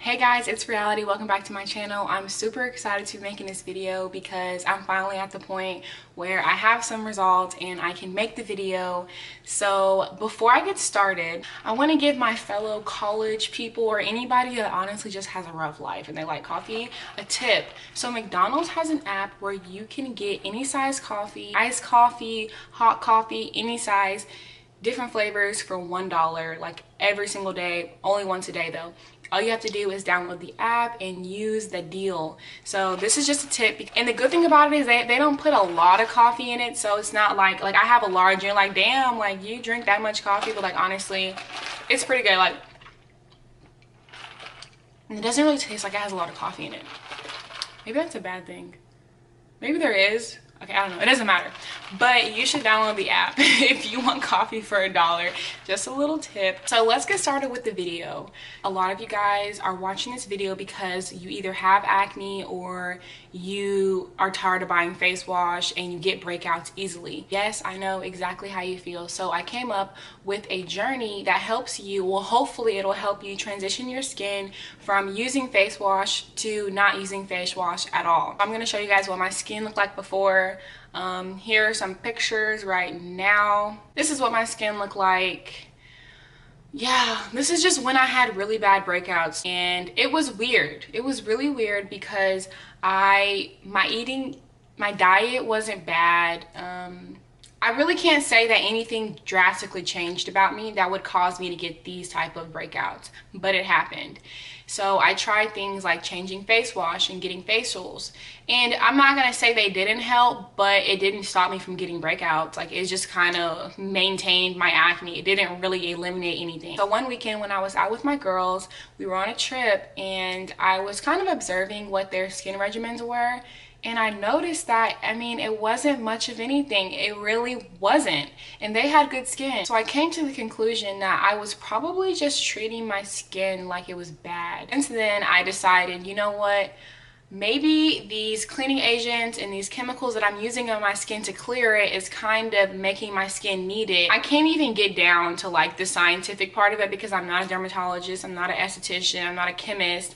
Hey guys, it's Reality. Welcome back to my channel. I'm super excited to be making this video because I'm finally at the point where I have some results and I can make the video. So before I get started, I want to give my fellow college people or anybody that honestly just has a rough life and they like coffee a tip. So McDonald's has an app where you can get any size coffee, iced coffee, hot coffee, any size, different flavors for $1 like every single day, only once a day though. All you have to do is download the app and use the deal. So this is just a tip, and the good thing about it is they don't put a lot of coffee in it, so it's not like I have a large and you're like, damn, like you drink that much coffee, but like honestly it's pretty good. Like, and it doesn't really taste like it has a lot of coffee in it. Maybe that's a bad thing. Maybe there is. Okay, I don't know, it doesn't matter, but you should download the app if you want coffee for $1. Just a little tip. So let's get started with the video. A lot of you guys are watching this video because you either have acne or you are tired of buying face wash and you get breakouts easily. Yes, I know exactly how you feel. So I came up with a journey that helps you, well, hopefully it'll help you transition your skin from using face wash to not using face wash at all. I'm going to show you guys what my skin looked like before. Here are some pictures right now. This is what my skin looked like. Yeah, this is just when I had really bad breakouts, and it was weird. It was really weird because my diet wasn't bad. I really can't say that anything drastically changed about me that would cause me to get these type of breakouts, but it happened. So I tried things like changing face wash and getting facials, and I'm not gonna say they didn't help, but it didn't stop me from getting breakouts. Like, it just kind of maintained my acne. It didn't really eliminate anything. So one weekend when I was out with my girls, we were on a trip and I was kind of observing what their skin regimens were. And I noticed that, I mean, it wasn't much of anything. It really wasn't. And they had good skin. So I came to the conclusion that I was probably just treating my skin like it was bad. Since then, I decided, you know what? Maybe these cleaning agents and these chemicals that I'm using on my skin to clear it is kind of making my skin need it. I can't even get down to like the scientific part of it because I'm not a dermatologist, I'm not an esthetician, I'm not a chemist,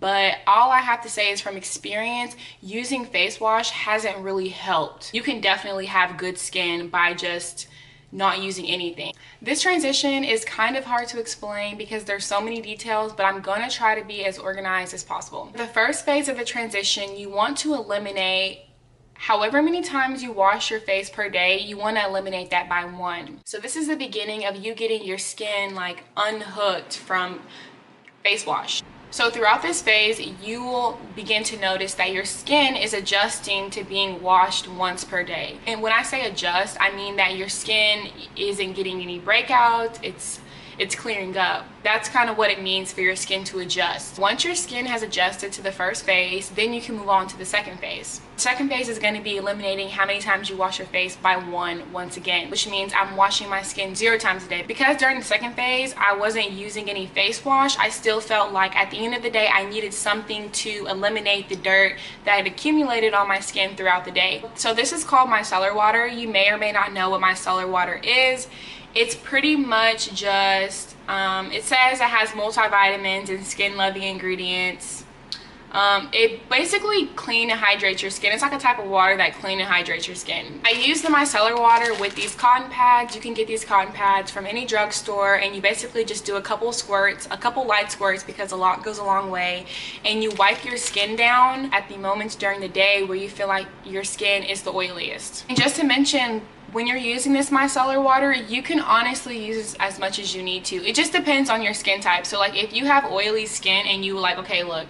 but all I have to say is from experience, using face wash hasn't really helped. You can definitely have good skin by just not using anything. This transition is kind of hard to explain because there's so many details, but I'm gonna try to be as organized as possible. The first phase of the transition, you want to eliminate however many times you wash your face per day. You want to eliminate that by 1. So this is the beginning of you getting your skin like unhooked from face wash. So throughout this phase, you will begin to notice that your skin is adjusting to being washed once per day. And when I say adjust, I mean that your skin isn't getting any breakouts, it's clearing up. That's kind of what it means for your skin to adjust. Once your skin has adjusted to the first phase, then you can move on to the second phase. The second phase is going to be eliminating how many times you wash your face by 1 once again, which means I'm washing my skin 0 times a day. Because during the second phase, I wasn't using any face wash, I still felt like at the end of the day, I needed something to eliminate the dirt that had accumulated on my skin throughout the day. So this is called micellar water. You may or may not know what micellar water is. It's pretty much just, it says it has multivitamins and skin-loving ingredients. It basically clean and hydrates your skin. It's like a type of water that clean and hydrates your skin. I use the micellar water with these cotton pads. You can get these cotton pads from any drugstore, and you basically just do a couple squirts, a couple light squirts, because a lot goes a long way, and you wipe your skin down at the moments during the day where you feel like your skin is the oiliest. And just to mention, when you're using this micellar water, you can honestly use as much as you need to. It just depends on your skin type. So like if you have oily skin and you like, okay, look,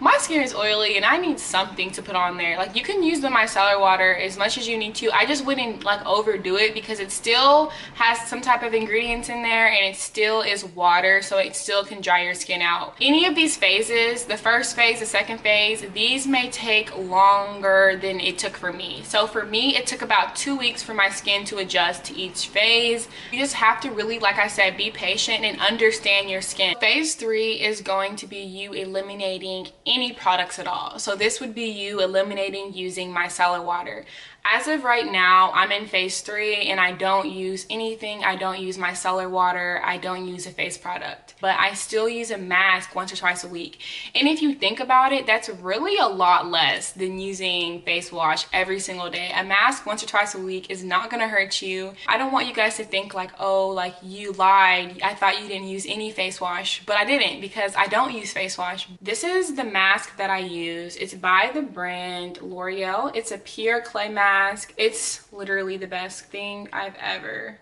my skin is oily and I need something to put on there, like you can use the micellar water as much as you need to. I just wouldn't like overdo it because it still has some type of ingredients in there and it still is water, so it still can dry your skin out. Any of these phases, the first phase, the second phase, these may take longer than it took for me. So for me, it took about 2 weeks for my skin to adjust to each phase. You just have to really, like I said, be patient and understand your skin. Phase 3 is going to be you eliminating any products at all. So this would be you eliminating using micellar water. As of right now, I'm in phase 3 and I don't use anything. I don't use micellar water. I don't use a face product. but I still use a mask once or twice a week. And if you think about it, that's really a lot less than using face wash every single day. A mask once or twice a week is not gonna hurt you. I don't want you guys to think like, oh, like you lied, I thought you didn't use any face wash, but I didn't, because I don't use face wash. This is the mask that I use. It's by the brand L'Oreal. It's a pure clay mask. It's literally the best thing I've ever.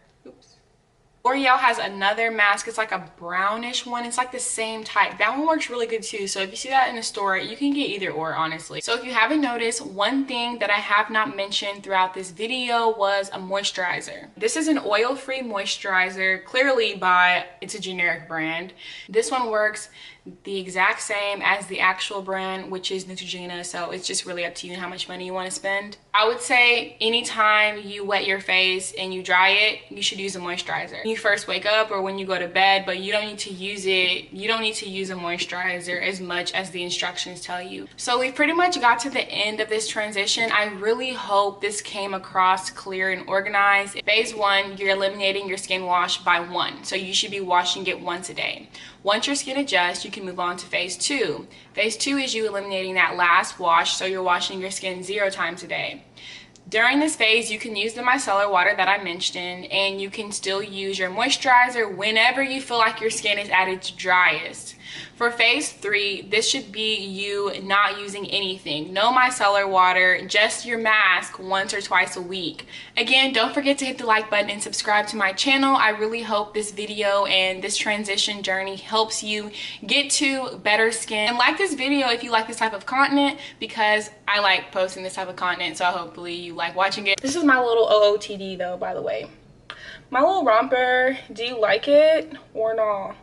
L'Oreal has another mask. It's like a brownish one. It's like the same type. That one works really good too. So if you see that in the store, you can get either or, honestly. So if you haven't noticed, one thing that I have not mentioned throughout this video was a moisturizer. This is an oil-free moisturizer, clearly it's a generic brand. This one works the exact same as the actual brand, which is Neutrogena. So it's just really up to you how much money you want to spend. I would say anytime you wet your face and you dry it, you should use a moisturizer. When you first wake up or when you go to bed, but you don't need to use it. You don't need to use a moisturizer as much as the instructions tell you. So we pretty much got to the end of this transition. I really hope this came across clear and organized. Phase 1, you're eliminating your skin wash by 1. So you should be washing it once a day. Once your skin adjusts, you can move on to phase 2. Phase 2 is you eliminating that last wash, so you're washing your skin 0 times a day. During this phase, you can use the micellar water that I mentioned, and you can still use your moisturizer whenever you feel like your skin is at its driest. For phase 3, this should be you not using anything. No micellar water, just your mask once or twice a week. Again, don't forget to hit the like button and subscribe to my channel. I really hope this video and this transition journey helps you get to better skin. And like this video if you like this type of content, because I like posting this type of content, so hopefully you like watching it. This is my little OOTD though, by the way. My little romper, do you like it or not?